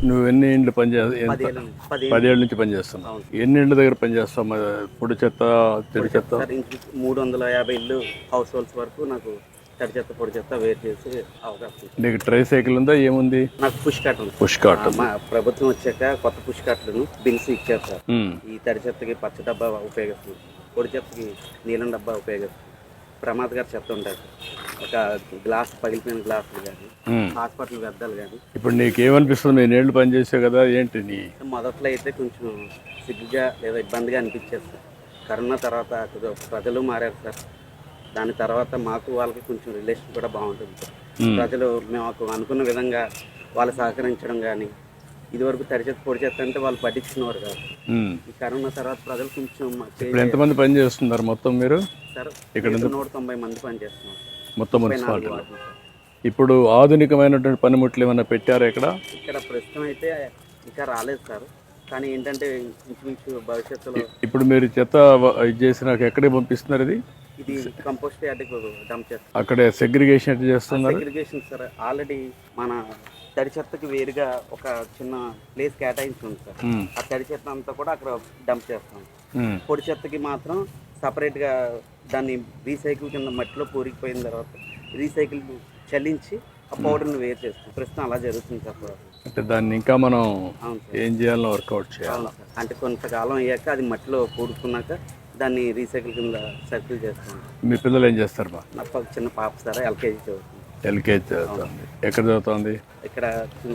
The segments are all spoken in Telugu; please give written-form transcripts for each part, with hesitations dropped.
నువ్వు ఎన్ని ఇండ్లు పనిచేస్తావు? 10 ఏళ్ళ నుంచి పనిచేస్తున్నావు. ఎన్ని ఇండ్ల దగ్గర పనిచేస్తావు? పొడి చెత్త, తడి చెత్త? 350 ఇల్లు హౌస్ హోల్డ్స్ వరకు నాకు తడి చెత్త పొడి చెత్త వేరు చేసి అవకాశం. నీకు ట్రై సైకిల్ ఉందా? ఏముంది? నాకు పుష్ కార్ట్ ఉంది. పుష్ కార్ట్ మా ప్రభుత్వం వచ్చాక కొత్త పుష్ కార్ట్లను బిల్స్ ఇచ్చారు సార్. ఈ తడి చెత్తకి పచ్చ డబ్బా ఉపయోగిస్తుంది, పొడి చెత్తకి నీలం డబ్బా ఉపయోగిస్తుంది. ప్రమాదకర చెత్త ఉంటుంది, ఒక గ్లాస్ పగిలిపోయిన గ్లాసులు కానీ, హాస్పిటల్ వ్యర్థాలు కానీ. ఇప్పుడు నీకేమనిపిస్తుంది? 4 ఏళ్ళు పనిచేసావు కదా, ఏంటి నీ మొదట్లో అయితే కొంచెం సిగ్గుగా లేదా ఇబ్బందిగా అనిపించేది సార్. కరోనా తర్వాత ప్రజలు మారారు సార్. దాని తర్వాత మాకు వాళ్ళకి కొంచెం రిలేషన్ కూడా బాగుంటుంది సార్. ప్రజలు మేము అనుకున్న విధంగా వాళ్ళు సహకరించడం కానీ, ఇదివరకు తడి చెత్త పొడి చెత్త అంటే వాళ్ళు పట్టించుకునేవారు కాదు. ఈ కరోనా తర్వాత ప్రజలు కొంచెం. ఎంతమంది పని చేస్తున్నారు మొత్తం మీరు? సార్ ఇక్కడ 190 మంది పని చేస్తున్నారు మొత్తం మున్సిపాలిటీలో. ఇప్పుడు ఆధునికమైనటువంటి పనిముట్లు ఏమైనా పెట్టారా ఇక్కడ? ఇక్కడ ప్రస్తుతం అయితే ఇంకా రాలేదు సార్. కానీ ఏంటంటే ఇంచుమించు భవిష్యత్తులో ఇప్పుడు మీరు చెత్త ఇది చేసినాక ఎక్కడికి పంపిస్తున్నారు? ఇది కంపోస్ట్ యార్డ్కి డంప్ చేస్తారు. అక్కడే సెగ్రిగేషన్ ఎట్లా చేస్తున్నారు? సెగ్రిగేషన్ సార్ ఆల్రెడీ మన తడి చెత్తకి వేరుగా ఒక చిన్న ప్లేస్ కేటాయించి ఉంది సార్. ఆ తడి చెత్త అంతా కూడా అక్కడ డంప్ చేస్తాం. పొడి చెత్తకి మాత్రం సపరేట్గా దాన్ని రీసైకిల్ కింద మట్టిలో పూరికిపోయిన తర్వాత రీసైకిల్ చల్లించి ఆ పౌడర్ని వేరు చేస్తాం. ప్రస్తుతం అలా జరుగుతుంది సార్. అంటే దాన్ని ఇంకా మనం ఏం చేయాలో వర్కౌట్ చేయాలి. అంటే కొంతకాలం అయ్యాక అది మట్టిలో పూడుకున్నాక దాన్ని రీసైకిల్ కింద సర్కిల్ చేస్తాం. మీ పిల్లలు ఏం చేస్తారు? నాకు చిన్న పాప సార్ ఎల్కేజీ చదువుతుంది. ఎల్కేజీ చదువుతుంది. ఎక్కడ చదువుతుంది? ఇక్కడ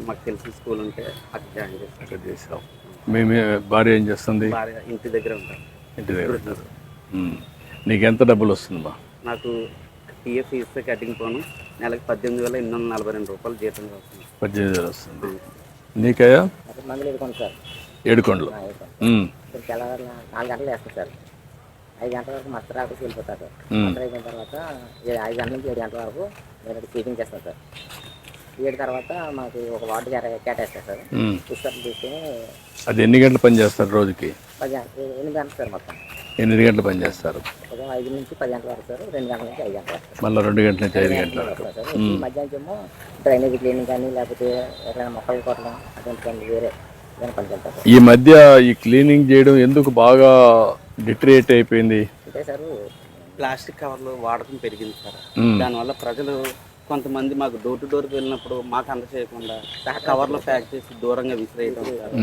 మాకు తెలిసిన స్కూల్ ఉంటే అక్కడ జాయిన్ చేస్తాం. అక్కడ చేసాం. మీ భార్య ఏం చేస్తుంది? భార్య ఇంటి దగ్గర ఉంటారు. ఇంటి దగ్గర ఉంటారు. నీకు ఎంత డబ్బులు వస్తుందమ్మా? నాకు టీఎఫ్ ఇస్తే కటింగ్ పోను నెలకు 18,842 రూపాయలు జీతంగా వస్తుంది. 18,000 వస్తుంది. నీకయ్యా? సార్ 7 కొండలు. తెల్లవారు 4 గంటలు వేస్తాం సార్. 5 గంటల వరకు మస్తు రాకు వెళ్ళిపోతారు. మస్తు అయిపోయిన తర్వాత 5 గంటల నుంచి 7 గంటల వరకు నేను స్వీపింగ్ చేస్తాను సార్. 7 తర్వాత మాకు ఒక వార్డు కేటాయిస్తారు సార్. పుస్తకాలు తీసుకుని. అది ఎన్ని గంటలు పని చేస్తారు రోజుకి? 8 గంటలు సార్. మొత్తం 8 గంటలు పని చేస్తారు. ఉదయం 5 నుంచి 10 గంటల వరకు సార్. 2 గంటల నుంచి 5 గంటల వరకు. మళ్ళీ 2 గంటల నుంచి 5 గంటల వరకు సార్. మధ్యాహ్నం ఏమో డ్రైనేజ్ క్లీనింగ్ కానీ లేకపోతే ఎక్కడైనా మొక్కలు కొట్టడం అటువంటి కానీ వేరే పనికెళ్తారు. ఈ మధ్య ఈ క్లీనింగ్ చేయడం ఎందుకు బాగా డిటరేట్ అయిపోయింది అంటే సార్ ప్లాస్టిక్ కవర్లు వాడకం పెరిగింది సార్. దానివల్ల ప్రజలు కొంతమంది మాకు డోర్ టు డోర్కి వెళ్ళినప్పుడు మాకు అందచేయకుండా కవర్లో ప్యాక్ చేసి దూరంగా విసిరేయడం సార్.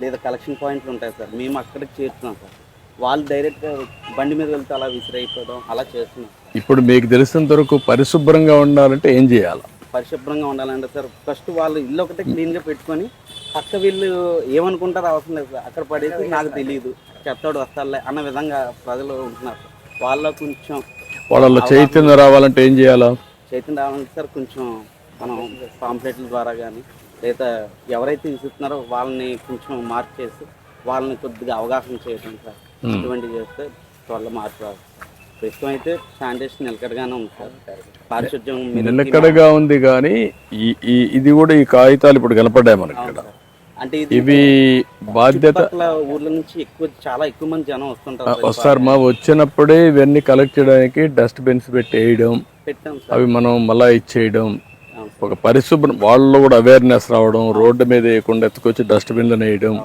లేదా కలెక్షన్ పాయింట్లు ఉంటాయి సార్, మేము అక్కడికి చేరుతున్నాం సార్. వాళ్ళు డైరెక్ట్గా బండి మీద వెళ్తే అలా విసిరైపోవడం అలా చేస్తున్నాం. ఇప్పుడు మీకు తెలిసినంత వరకు పరిశుభ్రంగా ఉండాలంటే ఏం చేయాలి? పరిశుభ్రంగా ఉండాలంటే సార్ ఫస్ట్ వాళ్ళు ఇల్లు ఒకటే క్లీన్గా పెట్టుకొని పక్క వీళ్ళు ఏమనుకుంటారో అవసరం లేదు సార్. అక్కడ పడేసి నాకు తెలియదు చెత్తోడు వస్తాలే అన్న విధంగా ప్రజలు ఉంటున్నారు. వాళ్ళ కొంచెం వాళ్ళలో చైతన్యం రావాలంటే ఏం చేయాలా? చైతన్యం రావాలంటే సార్ కొంచెం మనం పాంప్లెట్ల ద్వారా కానీ లేదా ఎవరైతే విసురుతున్నారో వాళ్ళని కొంచెం మార్క్ చేసి వాళ్ళని కొద్దిగా అవగాహన చేయడం సార్. ఇటువంటివి చేస్తే త్వరలో మార్పు రాదు. ప్రస్తుతం అయితే శానిటేషన్ నిలకడగానే ఉంది సార్. పారిశుద్ధ్యం నిలకడగా ఉంది కానీ ఇది కూడా ఈ కాగితాలు ఇప్పుడు కనపడ్డాయి మనకి ఇక్కడ. అంటే ఇవి బాధ్యత ఊర్ల నుంచి చాలా ఎక్కువ మంది జనం వస్తారు. మా వచ్చినప్పుడే ఇవన్నీ కలెక్ట్ చేయడానికి డస్ట్ బిన్స్ పెట్టి వేయడం, అవి మనం మళ్ళా ఇచ్చేయడం, ఒక పరిశుభ్రం వాళ్ళలో కూడా అవేర్నెస్ రావడం, రోడ్డు మీద వేయకుండా ఎత్తుకొచ్చి డస్ట్ బిన్లను వేయడం.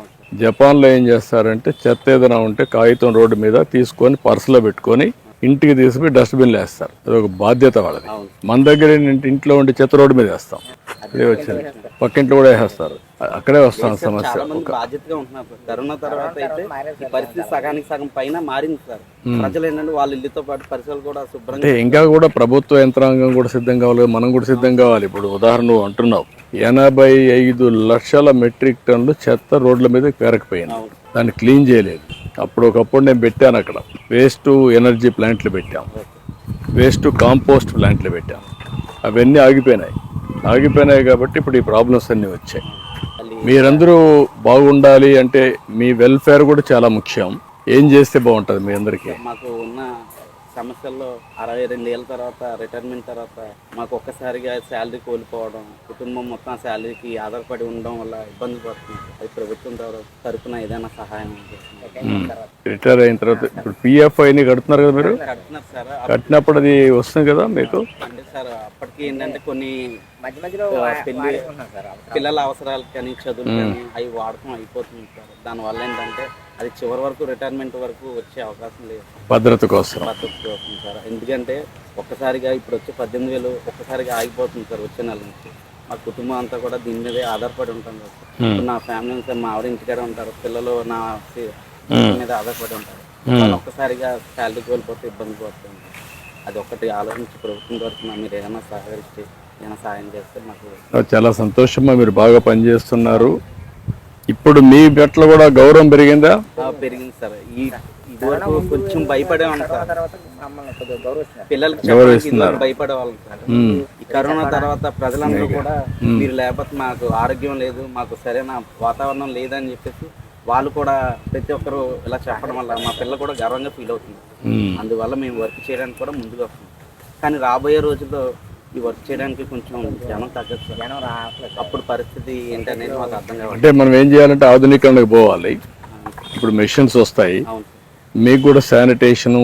జపాన్లో ఏం చేస్తారంటే చెత్త ఏదైనా ఉంటే కాగితం రోడ్డు మీద తీసుకొని పర్సులో పెట్టుకొని ఇంటికి తీసుకుని డస్ట్బిన్లు వేస్తారు. అది ఒక బాధ్యత వాళ్ళది. మన దగ్గర ఇంట్లో ఉండి చెత్త రోడ్డు మీద వేస్తాం, అదే వచ్చింది. పక్కింట్లో కూడా వేసేస్తారు, అక్కడే వస్తాం సమస్య. బాధ్యతగా ఉంటున్నారు. కరోనా తర్వాత అయితే ఈ పరిస్థితి సగానికి సగం పైన మారింది సార్. ప్రజలు ఏంటంటే వాళ్ళ ఇల్లుతో పాటు పరిసరాలు కూడా శుభ్రంగా. ఇంకా కూడా ప్రభుత్వ యంత్రాంగం కూడా సిద్ధం కావాలి, మనం కూడా సిద్ధం కావాలి. ఇప్పుడు ఉదాహరణ నువ్వు అంటున్నావు 85 లక్షల మెట్రిక్ టన్నులు చెత్త రోడ్ల మీద పేరకపోయింది, దాన్ని క్లీన్ చేయలేదు. ఒకప్పుడు నేను పెట్టాను అక్కడ వేస్ట్ ఎనర్జీ ప్లాంట్లు పెట్టాం, వేస్ట్ కాంపోస్ట్ ప్లాంట్లు పెట్టాం. అవన్నీ ఆగిపోయినాయి కాబట్టి ఇప్పుడు ఈ ప్రాబ్లమ్స్ అన్నీ వచ్చాయి. మీరందరూ బాగుండాలి అంటే మీ వెల్ఫేర్ కూడా చాలా ముఖ్యం. ఏం చేస్తే బాగుంటుంది మీ అందరికీ? మాకు ఉన్న సమస్యల్లో 62 ఏళ్ళ తర్వాత రిటైర్మెంట్ తర్వాత మాకు ఒక్కసారిగా శాలరీ కోల్పోవడం, కుటుంబం మొత్తం ఆ శాలరీకి ఆధారపడి ఉండడం వల్ల ఇబ్బంది పడుతుంది. అది ప్రభుత్వం తరఫున ఏదైనా సహాయం రిటైర్ అయిన తర్వాత ఇప్పుడు పిఎఫ్ఐని కడుతున్నారు కదా మీరు, కడుతున్నారు సార్. కట్టినప్పుడు అది వస్తుంది కదా మీకు? అంటే సార్ అప్పటికి ఏంటంటే కొన్ని పిల్లల అవసరాలు కానీ చదువులు కానీ అవి వాడకం అయిపోతుంది సార్. దానివల్ల ఏంటంటే అది చివరి వరకు రిటైర్మెంట్ వరకు వచ్చే అవకాశం లేదు, భద్రత కోసం వస్తుంది సార్. ఎందుకంటే ఒక్కసారిగా ఇప్పుడు వచ్చే 18,000 ఒక్కసారిగా ఆగిపోతుంది సార్ వచ్చే నెల నుంచి. మా కుటుంబం అంతా కూడా దీని మీదే ఆధారపడి ఉంటాం కదా సార్. ఇప్పుడు నా ఫ్యామిలీ అంతా మా ఆవిడ ఇంటికాడే ఉంటారు, పిల్లలు నా మీద ఆధారపడి ఉంటారు. వాళ్ళు ఒక్కసారిగా శాలరీ కోల్పోతే ఇబ్బంది పడుతుంది. అది ఒక్కటి ఆలోచించి ప్రభుత్వం తరఫున మీరు ఏదైనా సహకరిస్తే ఏమైనా సాయం చేస్తే మాకు చాలా సంతోషమా. మీరు బాగా పనిచేస్తున్నారు. ఇప్పుడు మీ పట్ల కూడా గౌరవం పెరిగిందా? పెరిగింది సార్. ఇదివరకు కొంచెం భయపడే ఉంటారు పిల్లలకి, భయపడే వాళ్ళు సార్. ఈ కరోనా తర్వాత ప్రజలందరూ కూడా మీరు లేకపోతే మాకు ఆరోగ్యం లేదు, మాకు సరైన వాతావరణం లేదని చెప్పేసి వాళ్ళు కూడా ప్రతి ఒక్కరు ఇలా చెప్పడం వల్ల మా పిల్లలు కూడా గర్వంగా ఫీల్ అవుతుంది. అందువల్ల మేము వర్క్ చేయడానికి కూడా ముందుకు వస్తుంది. కానీ రాబోయే రోజుల్లో ఈ వర్క్ చేయడానికి కొంచెం జనం తగ్గదు, జనం రావట్లేదు. అప్పుడు పరిస్థితి ఏంటనేది మాకు అర్థం కావాలి. అంటే మనం ఏం చేయాలంటే ఆధునికంగా పోవాలి. ఇప్పుడు మెషిన్స్ వస్తాయి, మీకు కూడా శానిటేషను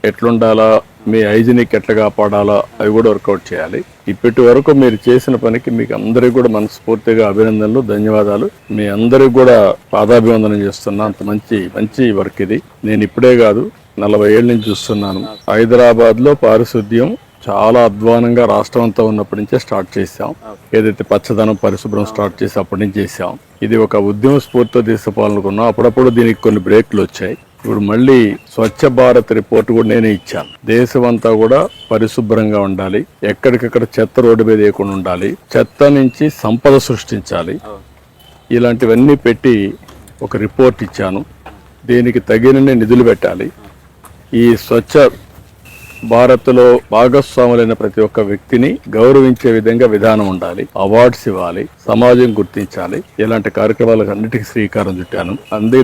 ఎట్లుండాలా, మీ హైజీనిక్ ఎట్లా కాపాడాలా అవి కూడా వర్కౌట్ చేయాలి. ఇప్పటి వరకు మీరు చేసిన పనికి మీకు అందరికీ కూడా మనస్ఫూర్తిగా అభినందనలు, ధన్యవాదాలు. మీ అందరికి కూడా పాదాభివందనం చేస్తున్నా. అంత మంచి మంచి వర్క్ ఇది. నేను ఇప్పుడే కాదు 40 ఏళ్ళ నుంచి చూస్తున్నాను. హైదరాబాద్లో పారిశుద్ధ్యం చాలా అధ్వానంగా రాష్ట్రం అంతా ఉన్నప్పటి నుంచే స్టార్ట్ చేసాం. ఏదైతే పచ్చదనం పరిశుభ్రం స్టార్ట్ చేసి అప్పటి నుంచి చేసాం. ఇది ఒక ఉద్యమ స్ఫూర్తితో తీసుకోవాలనుకున్నాం. అప్పుడప్పుడు దీనికి కొన్ని బ్రేక్లు వచ్చాయి. ఇప్పుడు మళ్ళీ స్వచ్ఛ భారత్ రిపోర్ట్ కూడా నేనే ఇచ్చాను. దేశం అంతా కూడా పరిశుభ్రంగా ఉండాలి, ఎక్కడికక్కడ చెత్త రోడ్డు మీద వేయకుండా ఉండాలి, చెత్త నుంచి సంపద సృష్టించాలి, ఇలాంటివన్నీ పెట్టి ఒక రిపోర్ట్ ఇచ్చాను. దీనికి తగినన్ని నిధులు పెట్టాలి. ఈ స్వచ్ఛ భారత్లో భాగస్వాములైన ప్రతి ఒక్క వ్యక్తిని గౌరవించే విధంగా విధానం ఉండాలి, అవార్డ్స్ ఇవ్వాలి, సమాజం గుర్తించాలి. ఇలాంటి కార్యక్రమాలకు అన్నిటికీ శ్రీకారం చుట్టాను.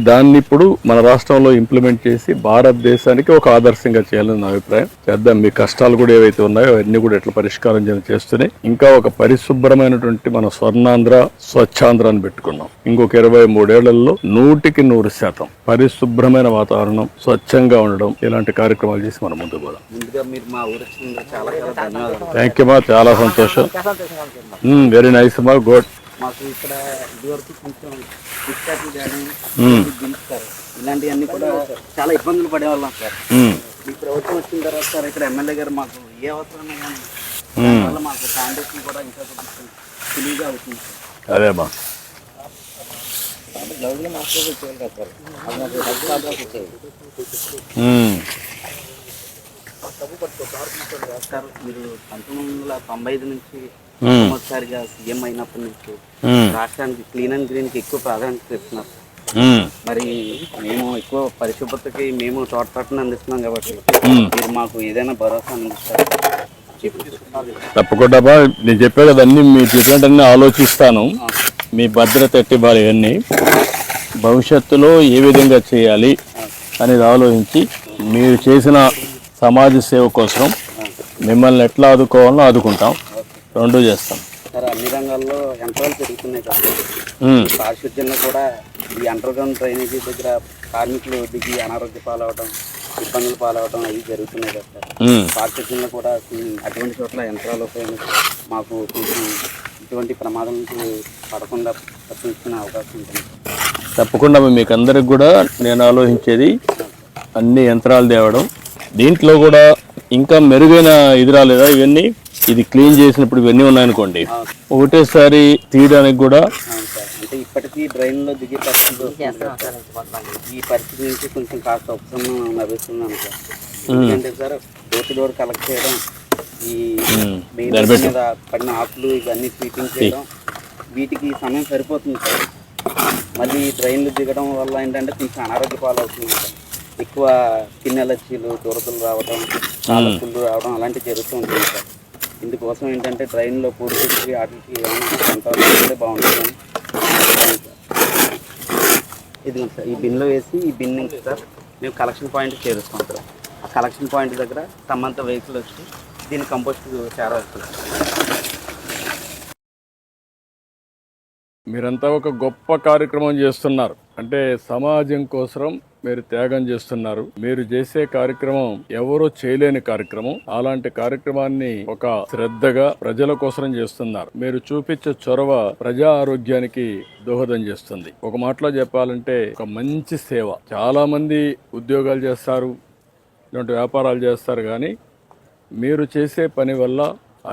దాన్ని ఇప్పుడు మన రాష్ట్రంలో ఇంప్లిమెంట్ చేసి భారతదేశానికి ఒక ఆదర్శంగా చేయాలని నా అభిప్రాయం. చేద్దాం. మీ కష్టాలు కూడా ఏవైతే ఉన్నాయో అవన్నీ కూడా ఎట్లా పరిష్కారం చేస్తూనే ఇంకా ఒక పరిశుభ్రమైనటువంటి మన స్వర్ణాంధ్ర, స్వచ్ఛాంధ్ర అని పెట్టుకున్నాం. ఇంకొక 23 ఏళ్లలో 100కి 100% పరిశుభ్రమైన వాతావరణం, స్వచ్ఛంగా ఉండడం, ఇలాంటి కార్యక్రమాలు చేసి మనం ముందుకు పోదాం. మీరు మా ఊరు చాలా చాలా ధన్యవాదాలు. థ్యాంక్ యూ మా, చాలా సంతోషం. వెరీ నైస్ మా, గుడ్. మాకు ఇక్కడ ఇదివరకు కొంచెం బిస్కెట్లు కానీ దించుతారు, ఇలాంటివన్నీ కూడా చాలా ఇబ్బందులు పడేవాళ్ళం సార్. ఈ ప్రభుత్వం వచ్చిన తర్వాత సార్ ఇక్కడ ఎమ్మెల్యే గారు మాకు ఏ అవసరమే కానీ దానివల్ల మాకు ఫౌండేషన్ కూడా ఇంకా కొంచెం సులువుగా అవుతుంది సార్. అదేమా గ్లౌజ్లో మాస్టర్ వచ్చేవాళ్ళు కదా సార్, అది మాకు హెల్త్ వచ్చేది సార్. మీరు 1995 నుంచి మొదటిసారిగా సీఎం అయినప్పటి నుంచి రాష్ట్రానికి క్లీన్ అండ్ గ్రీన్ కి ఎక్కువ ప్రాధాన్యత ఇస్తున్నారు. మరి మేము ఎక్కువ పరిశుభ్రతకి మేము తోడ్పాటును అందిస్తున్నాం కాబట్టి మీరు మాకు ఏదైనా భరోసా అందిస్తారు? తప్పకుండా బా, నేను చెప్పే కదా అన్ని మీ చెప్పినట్టు ఆలోచిస్తాను. మీ భద్రత ఎట్టివ్వాలి, ఇవన్నీ భవిష్యత్తులో ఏ విధంగా చేయాలి అనేది ఆలోచించి మీరు చేసిన సమాజ సేవ కోసం మిమ్మల్ని ఎట్లా ఆదుకోవాలో ఆదుకుంటాం, రెండూ చేస్తాం సార్. అన్ని రంగాల్లో యంత్రాలు పెరుగుతున్నాయి కదా, పారిశుద్ధ్యంలో కూడా ఈ అండర్ గ్రౌండ్ డ్రైనేజీ దగ్గర కార్మికులు దిగి అనారోగ్య పాలవడం, ఇబ్బందులు పాలవడం అవి జరుగుతున్నాయి కదా సార్. పారిశుద్ధ్యంలో కూడా అటువంటి చోట్ల యంత్రాలు ఉపయోగించి మాకు కొంచెం ఇటువంటి ప్రమాదం నుంచి పడకుండా తప్పించుకునే అవకాశం ఉంటుంది. తప్పకుండా మీకు అందరికి కూడా నేను ఆలోచించేది అన్ని యంత్రాలు తేవడం. దీంట్లో కూడా ఇంకా మెరుగైన ఇది రాలేదా, ఇవన్నీ ఇది క్లీన్ చేసినప్పుడు ఇవన్నీ ఉన్నాయనుకోండి, ఒకటేసారి తీయడానికి కూడా అంటే ఇప్పటికీ డ్రైన్లో దిగే పరిస్థితి, ఈ పరిస్థితి నుంచి కొంచెం కాస్త ఉపశమనం లభిస్తున్నాను సార్. ఎందుకంటే sir door to door collect చేయడం, ఈ మీద పడిన ఆకులు ఇవన్నీ స్వీపింగ్ చేయడం, వీటికి సమయం సరిపోతుంది సార్. మళ్ళీ డ్రైన్లు దిగడం వల్ల ఏంటంటే కొంచెం అనారోగ్య పాలు అవుతుంది సార్. ఎక్కువ స్కిన్ ఎలర్జీలు, దురదలు రావడం, కాళ్ళకుళ్ళు రావడం అలాంటివి జరుగుతూ ఉంటుంది సార్. ఇందుకోసం ఏంటంటే డ్రైన్లో పూర్తి వాటికి ఏమైనా బాగుంటుంది. ఇది సార్ ఈ బిన్లో వేసి ఈ బిన్ నుంచి సార్ మేము కలెక్షన్ పాయింట్ చేరుస్తాం సార్. ఆ కలెక్షన్ పాయింట్ దగ్గర సమంత వెహికల్ వచ్చి దీన్ని కంపోస్ట్ చేరవేస్తుంది. మీరంతా ఒక గొప్ప కార్యక్రమం చేస్తున్నారు. అంటే సమాజం కోసం మీరు త్యాగం చేస్తున్నారు. మీరు చేసే కార్యక్రమం ఎవరో చేయలేని కార్యక్రమం. అలాంటి కార్యక్రమాన్ని ఒక శ్రద్ధగా ప్రజల కోసం చేస్తున్నారు. మీరు చూపించే చొరవ ప్రజా ఆరోగ్యానికి దోహదం చేస్తుంది. ఒక మాటలో చెప్పాలంటే ఒక మంచి సేవ. చాలా మంది ఉద్యోగాలు చేస్తారు, ఇలాంటి వ్యాపారాలు చేస్తారు, కానీ మీరు చేసే పని వల్ల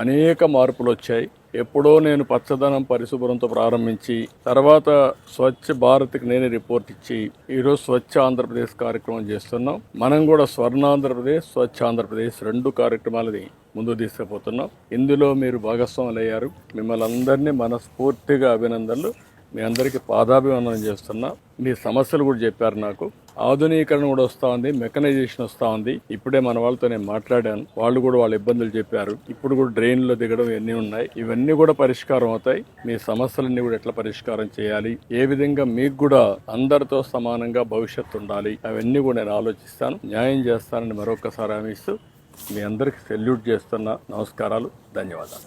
అనేక మార్పులు వచ్చాయి. ఎప్పుడో నేను పచ్చదనం పరిశుభ్రంతో ప్రారంభించి తర్వాత స్వచ్ఛ భారత్కి నేనే రిపోర్ట్ ఇచ్చి ఈరోజు స్వచ్ఛ ఆంధ్రప్రదేశ్ కార్యక్రమం చేస్తున్నాం. మనం కూడా స్వర్ణాంధ్రప్రదేశ్, స్వచ్ఛ ఆంధ్రప్రదేశ్ 2 కార్యక్రమాలని ముందుకు తీసుకుపోతున్నాం. ఇందులో మీరు భాగస్వాములు అయ్యారు. మిమ్మల్ని అందరినీ మనస్ఫూర్తిగా అభినందనలు. మీ అందరికీ పాదాభివందనం చేస్తున్నా. మీ సమస్యలు కూడా చెప్పారు నాకు. ఆధునీకరణ కూడా వస్తూ ఉంది, మెకనైజేషన్ వస్తూ ఉంది. ఇప్పుడే మన వాళ్ళతో నేను మాట్లాడాను. వాళ్ళు కూడా వాళ్ళ ఇబ్బందులు చెప్పారు. ఇప్పుడు కూడా డ్రైన్లో దిగడం ఇవన్నీ ఉన్నాయి. ఇవన్నీ కూడా పరిష్కారం అవుతాయి. మీ సమస్యలన్నీ కూడా ఎట్లా పరిష్కారం చేయాలి, ఏ విధంగా మీకు కూడా అందరితో సమానంగా భవిష్యత్తు ఉండాలి, అవన్నీ కూడా నేను ఆలోచిస్తాను, న్యాయం చేస్తానని మరొకసారి హామీ ఇస్తూ మీ అందరికీ సెల్యూట్ చేస్తున్నా. నమస్కారాలు, ధన్యవాదాలు.